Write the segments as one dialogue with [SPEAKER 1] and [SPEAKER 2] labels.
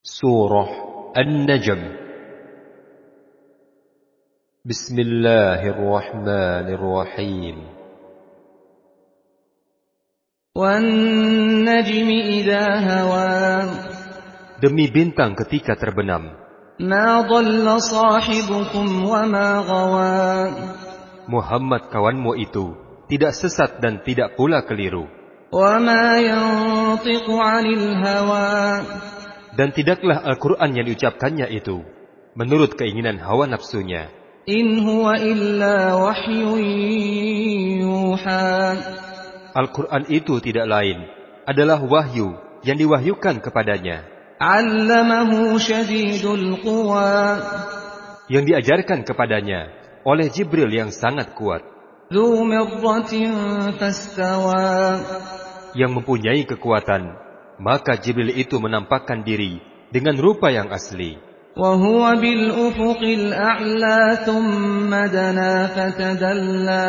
[SPEAKER 1] Surah An-Najm. Bismillahirrahmanirrahim.
[SPEAKER 2] وَالنَّجْمِ إِذَا هَوَى
[SPEAKER 1] Demi bintang ketika terbenam.
[SPEAKER 2] مَا ضَلَّ صَاحِبُكُمْ وَمَا غَوَى
[SPEAKER 1] Muhammad kawanmu itu tidak sesat dan tidak pula keliru.
[SPEAKER 2] وَمَا يَنطِقُ عَنِ الْهَوَى
[SPEAKER 1] Dan tidaklah Al-Quran yang diucapkannya itu menurut keinginan hawa nafsunya.
[SPEAKER 2] إِنْ هُوَ إِلَّا وَحْيٌ يُوحَى
[SPEAKER 1] Al-Quran itu tidak lain adalah wahyu yang diwahyukan kepadanya,
[SPEAKER 2] عَلَّمَهُ شَدِيدُ الْقُوَى
[SPEAKER 1] yang diajarkan kepadanya oleh Jibril yang sangat kuat,
[SPEAKER 2] ذُو مِرَّةٍ فَاسْتَوَى
[SPEAKER 1] yang mempunyai kekuatan. Maka Jibril itu menampakkan diri dengan rupa yang asli.
[SPEAKER 2] وَهُوَ بِالْأُفُقِ الْأَعْلَى ثُمَّ دَنَا فَتَدَلَّى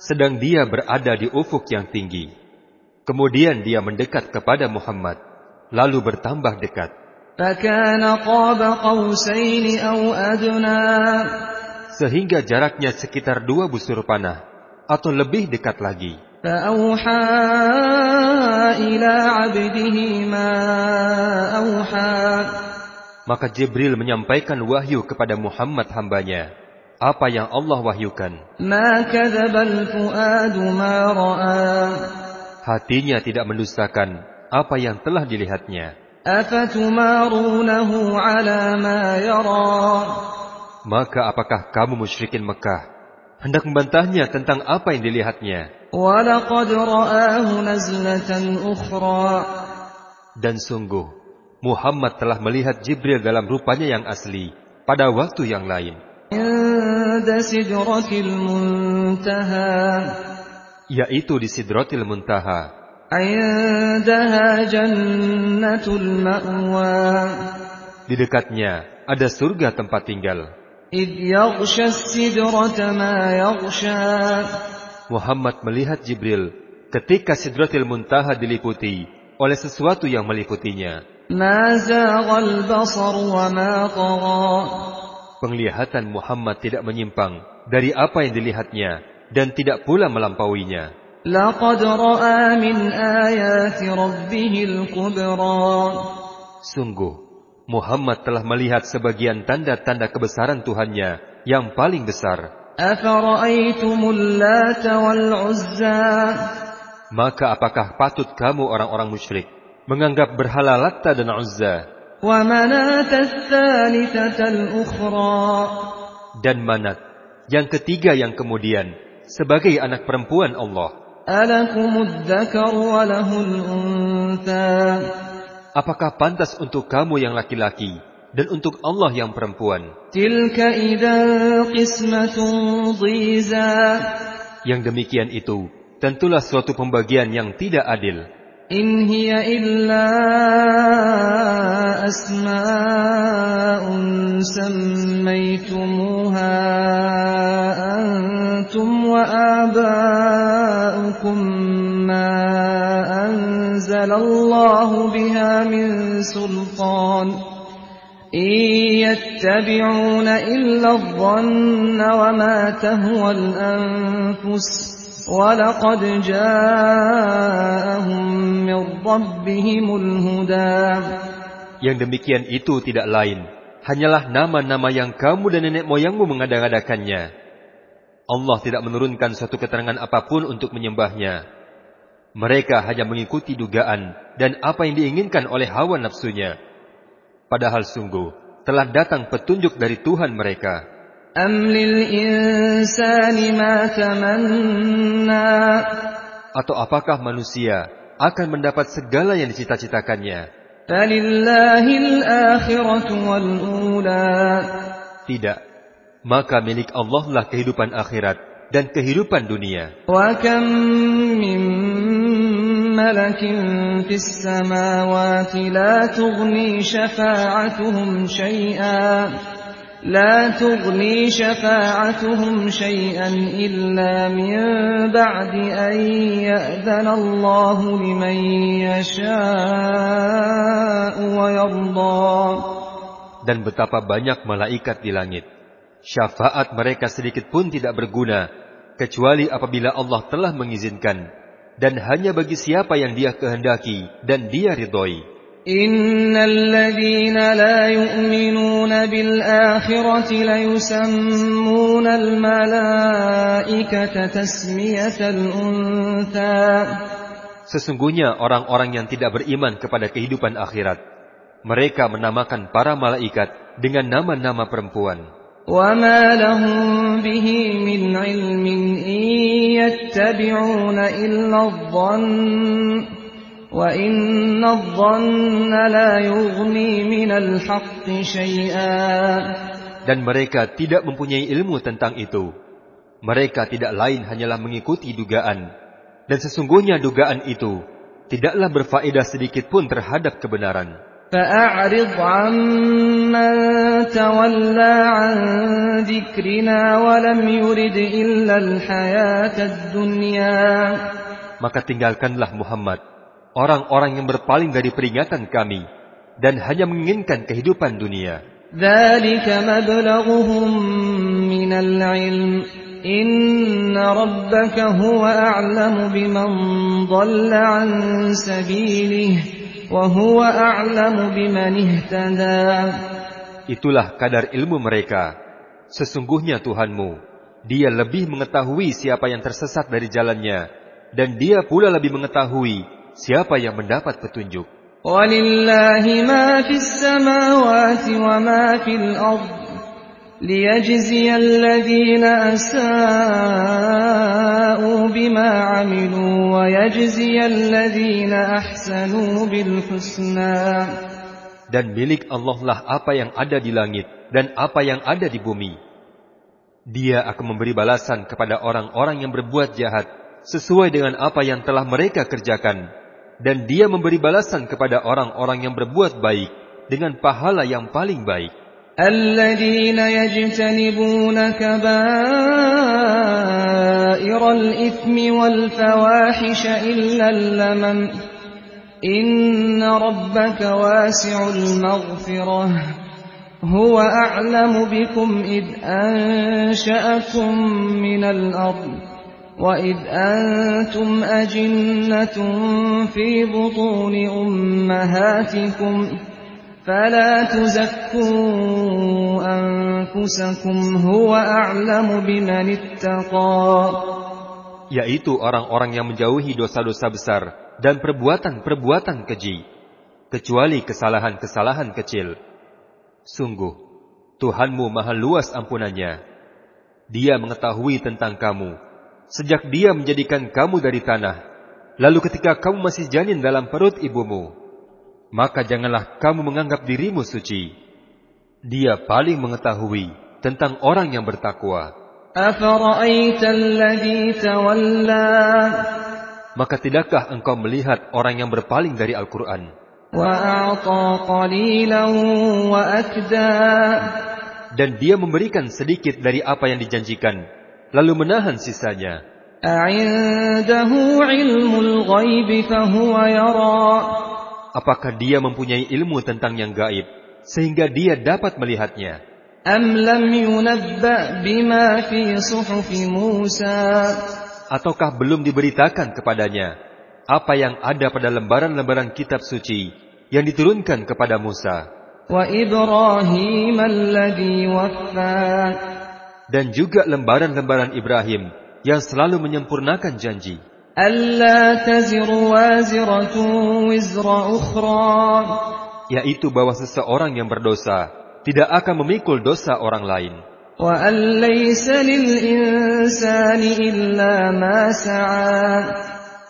[SPEAKER 1] Sedang dia berada di ufuk yang tinggi. Kemudian dia mendekat kepada Muhammad, lalu bertambah dekat.
[SPEAKER 2] فَكَانَ قَابَ قَوْسَيْنِ أَوْ أَدْنَى
[SPEAKER 1] Sehingga jaraknya sekitar 2 busur panah, atau lebih dekat lagi.
[SPEAKER 2] فَأَوْحَى إِلَى عَبْدِهِ مَا أَوْحَى
[SPEAKER 1] Maka Jibril menyampaikan wahyu kepada Muhammad hambanya, apa yang Allah wahyukan.
[SPEAKER 2] مَا كَذَبَ الْفُؤَادُ مَا رَأَى
[SPEAKER 1] Hatinya tidak mendustakan apa yang telah dilihatnya.
[SPEAKER 2] أَفَتُمَارُونَهُ عَلَى مَا يَرَى
[SPEAKER 1] Maka apakah kamu musyrikin Mekah hendak membantahnya tentang apa yang dilihatnya?
[SPEAKER 2] وَلَقَدْ رَآهُ نَزْلَةً أُخْرَى
[SPEAKER 1] Dan sungguh, Muhammad telah melihat Jibril dalam rupanya yang asli pada waktu yang lain,
[SPEAKER 2] عِندَ سِدْرَةِ الْمُنْتَهَى
[SPEAKER 1] yaitu di Sidratil Muntaha.
[SPEAKER 2] عِندَهَا جَنَّةُ الْمَأْوَى
[SPEAKER 1] Di dekatnya ada surga tempat tinggal.
[SPEAKER 2] إِذْ يَغْشَى السِّدْرَةَ مَا يَغْشَى
[SPEAKER 1] Muhammad melihat Jibril ketika Sidratil Muntaha diliputi oleh sesuatu yang meliputinya.
[SPEAKER 2] مَا زَاغَ الْبَصَرُ وَمَا طَغَى
[SPEAKER 1] Penglihatan Muhammad tidak menyimpang dari apa yang dilihatnya dan tidak pula melampauinya.
[SPEAKER 2] لَقَدْ رَأَى مِنْ آيَاتِ رَبِّهِ الْكُبْرَى
[SPEAKER 1] Sungguh, Muhammad telah melihat sebagian tanda-tanda kebesaran Tuhannya yang paling besar.
[SPEAKER 2] أَفَرَأَيْتُمُ اللَّاتَ وَالْعُزَّى
[SPEAKER 1] Maka apakah patut kamu orang-orang musyrik menganggap berhala Latta dan Uzza
[SPEAKER 2] وَمَنَاةَ الثَّالِثَةَ الْأُخْرَى
[SPEAKER 1] dan Manat yang ketiga yang kemudian sebagai anak perempuan Allah?
[SPEAKER 2] أَلَكُمُ الذَّكَرُ وَلَهُ الْأُنثَى
[SPEAKER 1] Apakah pantas untuk kamu yang laki-laki dan untuk Allah yang perempuan?
[SPEAKER 2] تِلْكَ إِذًا قِسْمَةٌ ضِيزَى
[SPEAKER 1] Yang demikian itu tentulah suatu pembagian yang tidak adil.
[SPEAKER 2] إِنْ هِيَ إِلَّا أَسْمَاءٌ سَمَّيْتُمُوهَا أَنْتُمْ وَآبَاؤُكُمْ مَا أَنْزَلَ اللَّهُ بِهَا مِنْ سُلْطَانٍ إِنْ يَتَّبِعُونَ إِلَّا الظَّنَّ وَمَا تَهْوَى الْأَنْفُسُ وَلَقَدْ جَاءَهُمْ مِنْ رَبِّهِمُ الْهُدَى
[SPEAKER 1] Yang demikian itu tidak lain hanyalah nama-nama yang kamu dan nenek moyangmu mengada-ngadakannya. Allah tidak menurunkan suatu keterangan apapun untuk menyembahnya. Mereka hanya mengikuti dugaan dan apa yang diinginkan oleh hawa nafsunya. Padahal sungguh telah datang petunjuk dari Tuhan mereka.
[SPEAKER 2] أَمْ لِلْإِنسَانِ مَا تَمَنَّى
[SPEAKER 1] Atau apakah manusia akan mendapat segala yang dicita-citakannya?
[SPEAKER 2] فَلِلَّهِ الْآخِرَةُ وَالْأُولَى
[SPEAKER 1] Tidak. Maka milik Allah lah kehidupan akhirat dan kehidupan dunia.
[SPEAKER 2] وَكَمْ مِنْ مَلَكٍ فِي السَّمَاوَاتِ لَا تُغْنِي شَفَاعَتُهُمْ شَيْئًا إِلَّا مِنْ بَعْدِ أَنْ يَأْذَنَ اللَّهُ لِمَنْ يَشَاءُ وَيَرْضَى
[SPEAKER 1] Dan betapa banyak malaikat di langit. Syafaat mereka sedikit pun tidak berguna, kecuali apabila Allah telah mengizinkan, dan hanya bagi siapa yang Dia kehendaki dan Dia ridhoi.
[SPEAKER 2] Innal ladzina la yu'minuna bil akhirati la yusammuna al malaikata tasmiyatal untha.
[SPEAKER 1] Sesungguhnya orang-orang yang tidak beriman kepada kehidupan akhirat, mereka menamakan para malaikat dengan nama-nama perempuan.
[SPEAKER 2] وَمَا لَهُم بِهِ مِنْ عِلْمٍ إِنْ يَتَّبِعُونَ إِلَّا الظَّنَّ وَإِنَّ الظَّنَّ لَا يُغْنِي مِنَ الْحَقِّ شَيْئًا.
[SPEAKER 1] Dan mereka tidak mempunyai ilmu tentang itu. Mereka tidak lain hanyalah mengikuti dugaan. Dan sesungguhnya dugaan itu tidaklah berfaedah sedikit pun terhadap kebenaran.
[SPEAKER 2] فَأَعْرِضْ عَمَّنْ تَوَلَّى عَنْ ذِكْرِنَا وَلَمْ يُرِدْ إِلَّا الْحَيَاةَ الدُّنْيَا.
[SPEAKER 1] Maka tinggalkanlah Muhammad orang-orang yang berpaling dari peringatan kami dan hanya menginginkan kehidupan dunia.
[SPEAKER 2] ذَلِكَ مَبْلَغُهُم مِّنَ الْعِلْمِ إِنَّ رَبَّكَ هُوَ أَعْلَمُ بِمَنْ ضَلَّ عَنْ سَبِيلِهِ وَهُوَ أَعْلَمُ بِمَنِ اهْتَدَى.
[SPEAKER 1] Itulah kadar ilmu mereka. Sesungguhnya Tuhanmu, Dia lebih mengetahui siapa yang tersesat dari jalannya, dan Dia pula lebih mengetahui siapa yang mendapat petunjuk.
[SPEAKER 2] وَلِلَّهِ مَا فِي السَّمَاوَاتِ وَمَا فِي الْأَرْضِ لِيَجْزِيَ الَّذِينَ أَسَاءُوا بِمَا عَمِلُوا وَيَجْزِيَ الَّذِينَ أَحْسَنُوا بِالْحُسْنَى.
[SPEAKER 1] Dan milik Allah lah apa yang ada di langit dan apa yang ada di bumi. Dia akan memberi balasan kepada orang-orang yang berbuat jahat sesuai dengan apa yang telah mereka kerjakan. Dan Dia memberi balasan kepada orang-orang yang berbuat baik dengan pahala yang paling baik.
[SPEAKER 2] الَّذِينَ يَجْتَنِبُونَ كَبَائِرَ الْإِثْمِ وَالْفَوَاحِشَ إِلَّا اللَّمَمَ إِنَّ رَبَّكَ وَاسِعُ الْمَغْفِرَةِ هُوَ أَعْلَمُ بِكُمْ إِذْ أَنشَأَكُم مِّنَ الْأَرْضِ وَإِذْ أَنتُمْ أَجِنَّةٌ فِي بُطُونِ أُمَّهَاتِكُمْ فَلَا تُزَكُّوا أَنفُسَكُمْ هُوَ أَعْلَمُ بِمَنِ اتَّقَى.
[SPEAKER 1] Yaitu orang-orang yang menjauhi dosa-dosa besar dan perbuatan-perbuatan keji, kecuali kesalahan-kesalahan kecil. Sungguh, Tuhanmu maha luas ampunannya. Dia mengetahui tentang kamu, sejak Dia menjadikan kamu dari tanah, lalu ketika kamu masih janin dalam perut ibumu. Maka janganlah kamu menganggap dirimu suci. Dia paling mengetahui tentang orang yang bertakwa.
[SPEAKER 2] أَفَرَأَيْتَ الَّذِي تَوَلَّى.
[SPEAKER 1] Maka tidakkah engkau melihat orang yang berpaling dari Al-Quran
[SPEAKER 2] وَأَعْطَى قَلِيلًا وَأَكْدَى.
[SPEAKER 1] dan dia memberikan sedikit dari apa yang dijanjikan, lalu menahan sisanya?
[SPEAKER 2] أَعِندَهُ عِلْمُ الْغَيْبِ فَهُوَ يَرَى.
[SPEAKER 1] Apakah dia mempunyai ilmu tentang yang gaib, sehingga dia dapat melihatnya?
[SPEAKER 2] أَمْ لَمْ يُنَبَّأْ بِمَا فِي صُحُفِ مُوسَى.
[SPEAKER 1] Ataukah belum diberitakan kepadanya apa yang ada pada lembaran-lembaran kitab suci yang diturunkan kepada Musa?
[SPEAKER 2] وَإِبْرَاهِيمَ الَّذِي وَفَّى.
[SPEAKER 1] Dan juga lembaran-lembaran Ibrahim yang selalu menyempurnakan janji.
[SPEAKER 2] أَلَّا تَزِرُ وَازِرَةٌ وِزْرَ أُخْرَى.
[SPEAKER 1] Yaitu bahwa seseorang yang berdosa tidak akan memikul dosa orang lain.
[SPEAKER 2] وَأَن لَّيْسَ لِلْإِنسَانِ إِلَّا مَا سَعَى.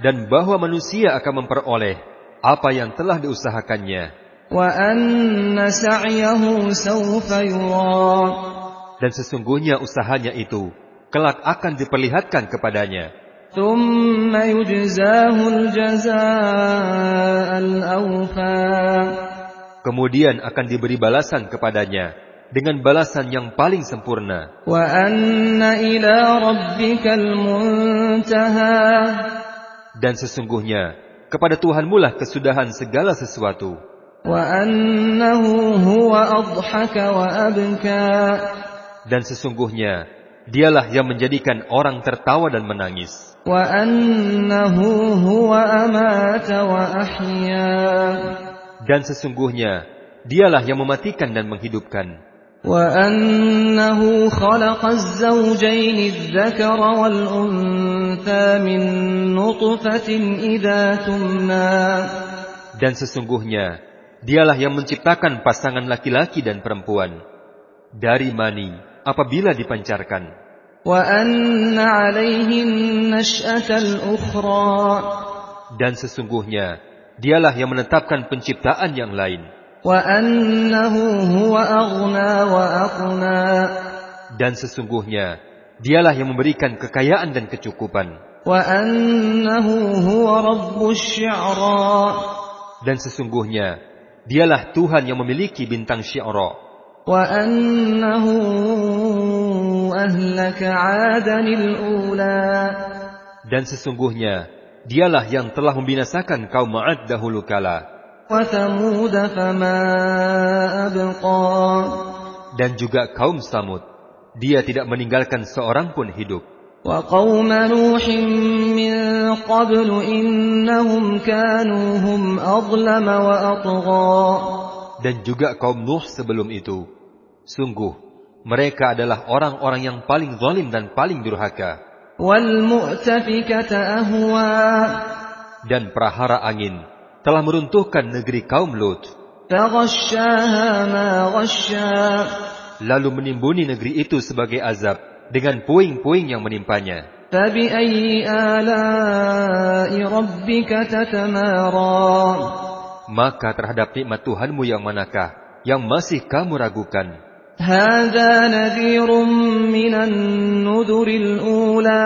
[SPEAKER 1] Dan bahwa manusia akan memperoleh apa yang telah diusahakannya.
[SPEAKER 2] وَأَنَّ سَعْيَهُ سَوْفَ يُرَى.
[SPEAKER 1] Dan sesungguhnya usahanya itu kelak akan diperlihatkan kepadanya.
[SPEAKER 2] ثُمَّ يُجْزَاهُ الْجَزَاءَ الْأَوْفَى.
[SPEAKER 1] Kemudian akan diberi balasan kepadanya dengan balasan yang paling sempurna.
[SPEAKER 2] وَأَنَّ إِلَى رَبِّكَ الْمُنْتَهَى.
[SPEAKER 1] Dan sesungguhnya kepada Tuhanmu lah kesudahan segala sesuatu.
[SPEAKER 2] وأنه هو أضحك وأبكى
[SPEAKER 1] Dan sesungguhnya dialah yang menjadikan orang tertawa dan menangis.
[SPEAKER 2] وأنه هو أمات وأحيا
[SPEAKER 1] Dan sesungguhnya dialah yang mematikan dan menghidupkan.
[SPEAKER 2] وأنه خلق الزوجين الذكر والأنثى من نطفة إذا تمنى
[SPEAKER 1] Dan sesungguhnya dialah yang menciptakan pasangan laki-laki dan perempuan dari mani apabila dipancarkan.
[SPEAKER 2] وأن عليه النشأة الأخرى
[SPEAKER 1] Dan sesungguhnya dialah yang menetapkan penciptaan yang lain.
[SPEAKER 2] وأنه هو أغنى وأقنى
[SPEAKER 1] Dan sesungguhnya dialah yang memberikan kekayaan dan kecukupan.
[SPEAKER 2] وأنه هو رب الشعرى
[SPEAKER 1] Dan sesungguhnya dialah Tuhan yang memiliki bintang Syi'ra.
[SPEAKER 2] وأنه أهلك عادا الأولى
[SPEAKER 1] Dan sesungguhnya dialah yang telah membinasakan kaum 'Ad dahulu kala.
[SPEAKER 2] وثمود فما أبقى
[SPEAKER 1] Dan juga kaum Samud, dia tidak meninggalkan seorang pun hidup.
[SPEAKER 2] وقوم نوح من قبل إنهم كانوا هم أظلم وأطغى
[SPEAKER 1] Dan juga kaum Nuh sebelum itu, sungguh mereka adalah orang-orang yang paling zalim dan paling durhaka.
[SPEAKER 2] وَالْمُؤْتَفِكَةَ أَهْوَى
[SPEAKER 1] Dan prahara angin telah meruntuhkan negeri kaum Lut,
[SPEAKER 2] فَغَشَّاهَا مَا غَشَّى
[SPEAKER 1] lalu menimbuni negeri itu sebagai azab dengan puing-puing yang menimpanya.
[SPEAKER 2] فَبِأَيِّ آلَاءِ رَبِّكَ تَتَمَارَى
[SPEAKER 1] Maka terhadap nikmat Tuhanmu yang manakah yang masih kamu ragukan?
[SPEAKER 2] هَذَا نَذِيرٌ مِّنَ النُّذُرِ الْأُولَى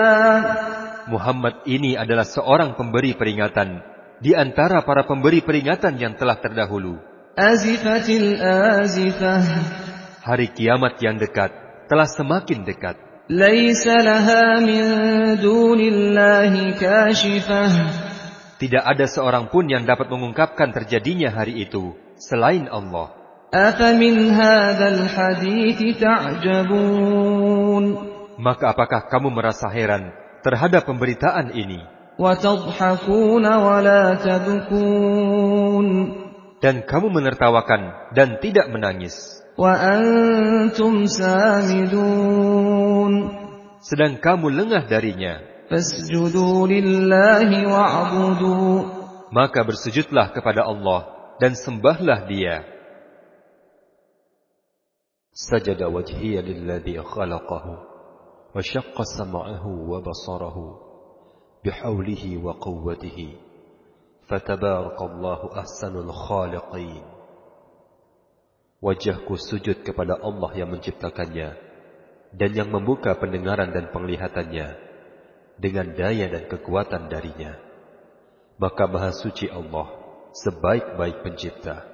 [SPEAKER 1] Muhammad ini adalah seorang pemberi peringatan di antara para pemberi peringatan yang telah terdahulu.
[SPEAKER 2] أَزِفَتِ الْآزِفَةُ
[SPEAKER 1] Hari kiamat yang dekat telah semakin dekat.
[SPEAKER 2] لَيْسَ لَهَا مِن دُونِ اللَّهِ كَاشِفَةٌ
[SPEAKER 1] Tidak ada seorang pun yang dapat mengungkapkan terjadinya hari itu selain Allah.
[SPEAKER 2] أَفَمِنْ هَذَا الْحَدِيثِ تَعْجَبُونَ
[SPEAKER 1] Maka apakah kamu merasa heran terhadap pemberitaan ini?
[SPEAKER 2] وَتَضْحَكُونَ وَلَا تَبْكُونَ
[SPEAKER 1] Dan kamu menertawakan dan tidak menangis.
[SPEAKER 2] وَأَنْتُمْ سَامِدُونَ
[SPEAKER 1] Sedang kamu lengah darinya.
[SPEAKER 2] فَاسْجُدُوا لِلَّهِ وَاعْبُدُوا
[SPEAKER 1] Maka bersujudlah kepada Allah dan sembahlah Dia. Sajada wajhiya lilladhi khalaqahu wa syaqqa sam'ahu wa basarahu bihaulihi wa quwwatihi fatabarakallahu ahsanul khaliqin. Wajahku sujud kepada Allah yang menciptakannya dan yang membuka pendengaran dan penglihatannya dengan daya dan kekuatan darinya. Maka maha suci Allah, sebaik-baik pencipta.